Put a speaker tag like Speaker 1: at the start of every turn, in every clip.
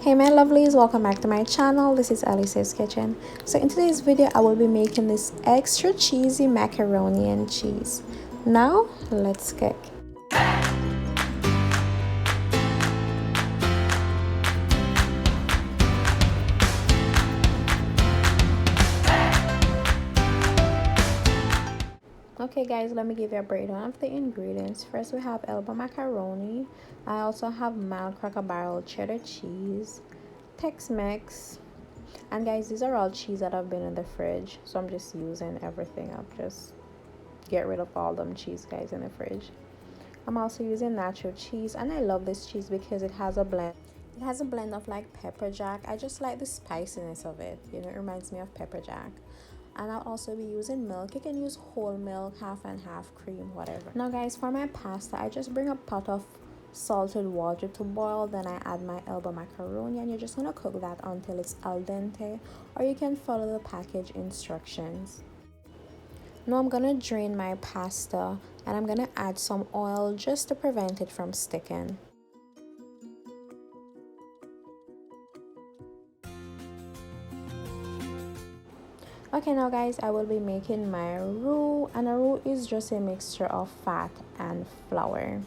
Speaker 1: Hey my lovelies, welcome back to my channel. This is Alicia's Kitchen. So in today's video I will be making this extra cheesy macaroni and cheese. Now let's cook. Okay guys, let me give you a breakdown of the ingredients. First we have elbow macaroni. I also have mild Cracker Barrel cheddar cheese, Tex-Mex, and guys, these are all cheese that have been in the fridge, so I'm just using everything up. Just get rid of all them cheese guys in the fridge. I'm also using nacho cheese, and I love this cheese because it has a blend. It has a blend of like pepper jack. I just like the spiciness of it. You know, it reminds me of pepper jack. And I'll also be using milk. You can use whole milk, half and half, cream, whatever. Now guys, for my pasta, I just bring a pot of salted water to boil. Then I add my elbow macaroni, and you're just gonna cook that until it's al dente, or you can follow the package instructions. Now I'm gonna drain my pasta, and I'm gonna add some oil just to prevent it from sticking. Okay, now guys, I will be making my roux, and a roux is just a mixture of fat and flour.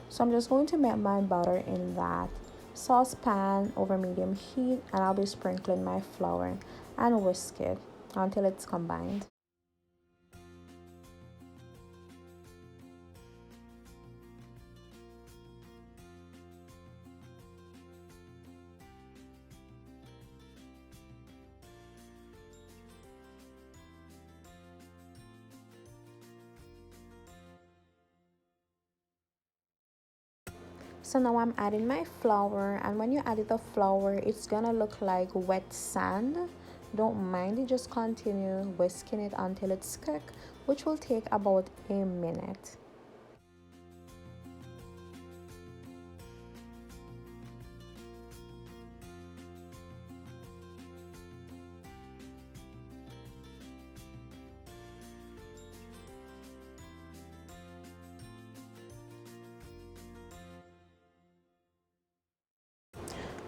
Speaker 1: So I'm just going to melt my butter in that saucepan over medium heat, and I'll be sprinkling my flour and whisk it until it's combined. So now I'm adding my flour, and when you add the flour, it's gonna look like wet sand. Don't mind it, just continue whisking it until it's cooked, which will take about a minute.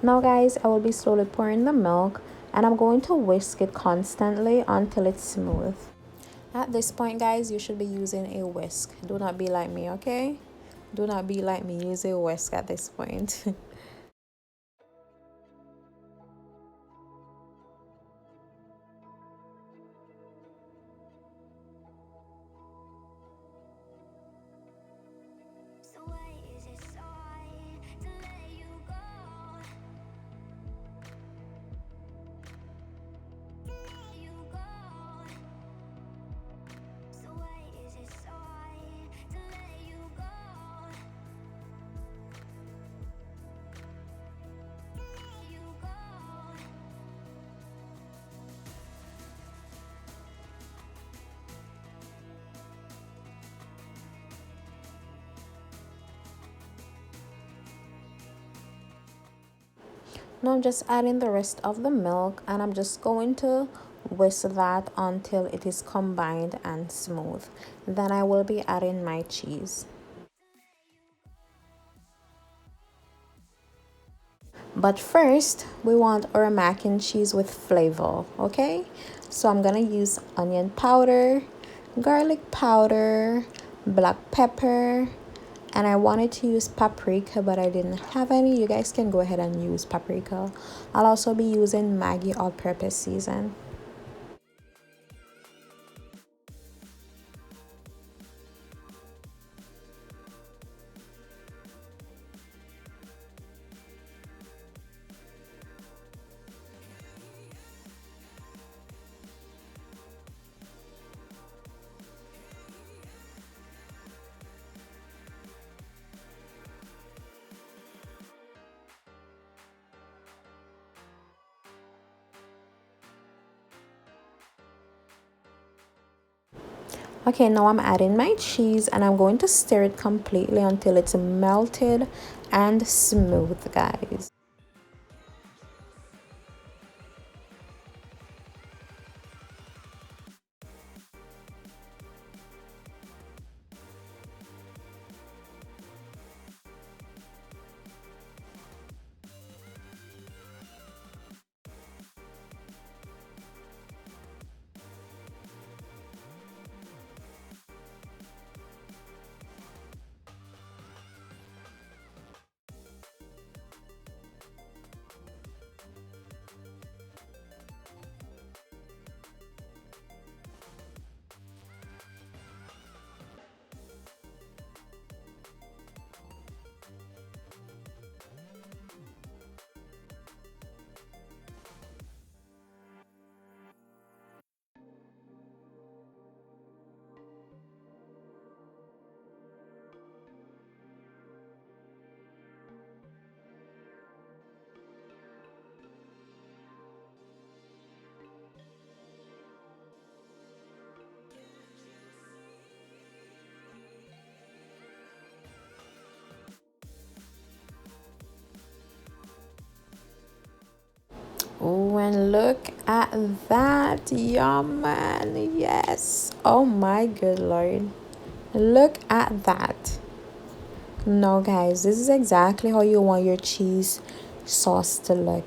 Speaker 1: Now guys, I will be slowly pouring the milk, and I'm going to whisk it constantly until it's smooth. At this point guys, you should be using a whisk. Do not be like me, okay? Do not be like me, use a whisk at this point. Now I'm just adding the rest of the milk, and I'm just going to whisk that until it is combined and smooth. Then I will be adding my cheese. But first, we want our mac and cheese with flavor, okay? So I'm gonna use onion powder, garlic powder, black pepper, and I wanted to use paprika, but I didn't have any. You guys can go ahead and use paprika. I'll also be using Maggi all-purpose season. Okay, now I'm adding my cheese, and I'm going to stir it completely until it's melted and smooth, guys. Oh, and look at that. Yum, man. Yes. Oh my good lord. Look at that. No, guys, this is exactly how you want your cheese sauce to look.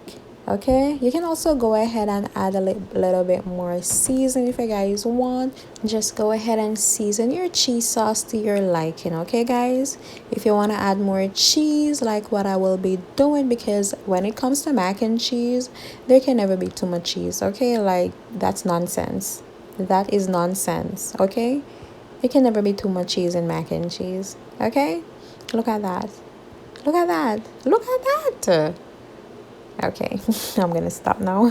Speaker 1: Okay, you can also go ahead and add a little bit more season if you guys want. Just go ahead and season your cheese sauce to your liking. Okay, guys, if you want to add more cheese, like what I will be doing, because when it comes to mac and cheese, there can never be too much cheese. Okay, like that's nonsense. That is nonsense. Okay, it can never be too much cheese in mac and cheese. Okay, look at that. Look at that. Look at that. Okay, I'm gonna stop now.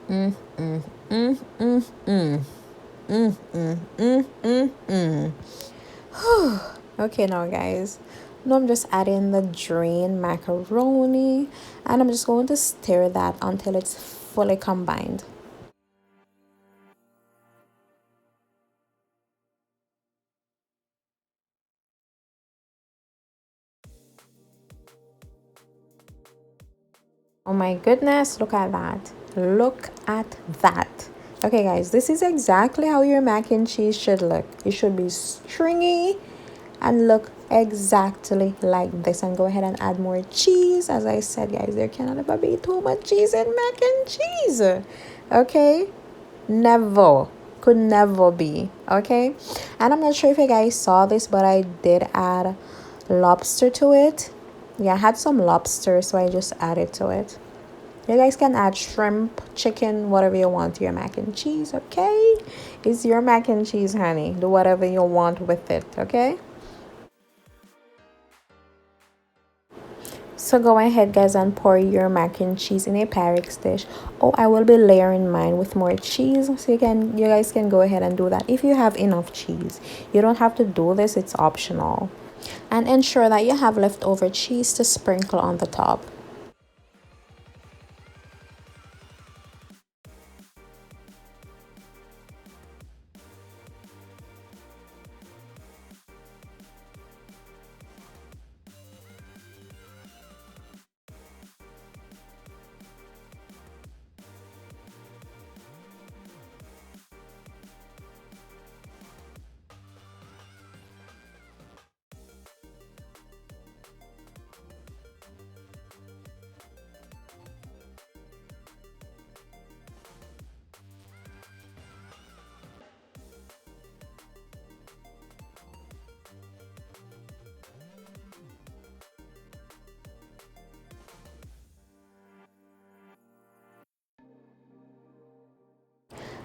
Speaker 1: mm, mm, mm, mm, mm. Mm, mm, mm, mm, mm. Okay, now guys, now I'm just adding the drained macaroni, and I'm just going to stir that until it's fully combined. Oh my goodness, look at that. Look at that. Okay, guys, this is exactly how your mac and cheese should look. It should be stringy and look exactly like this. And go ahead and add more cheese. As I said, guys, there cannot ever be too much cheese in mac and cheese. Okay? Never. Could never be. Okay? And I'm not sure if you guys saw this, but I did add lobster to it. Yeah, I had some lobster, so I just added to it. You guys can add shrimp, chicken, whatever you want to your mac and cheese, okay? It's your mac and cheese, honey. Do whatever you want with it, okay? So go ahead, guys, and pour your mac and cheese in a Pyrex dish. Oh, I will be layering mine with more cheese, so you guys can go ahead and do that if you have enough cheese. You don't have to do this; it's optional. And ensure that you have leftover cheese to sprinkle on the top.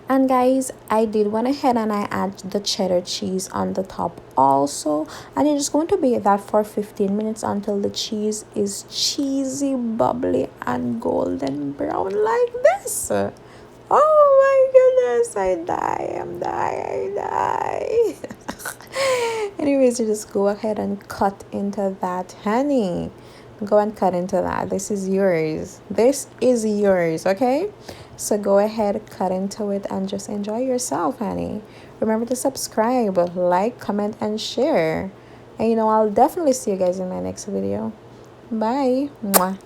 Speaker 1: And guys, I did went ahead and I add the cheddar cheese on the top also, and you're just going to bake that for 15 minutes until the cheese is cheesy, bubbly, and golden brown like this. Oh my goodness, I die, I'm die, I die. Anyways, you just go ahead and cut into that, honey. Go and cut into that. This is yours. This is yours, okay? So go ahead, cut into it, and just enjoy yourself, honey. Remember to subscribe, like, comment, and share. And I'll definitely see you guys in my next video. Bye. Mwah.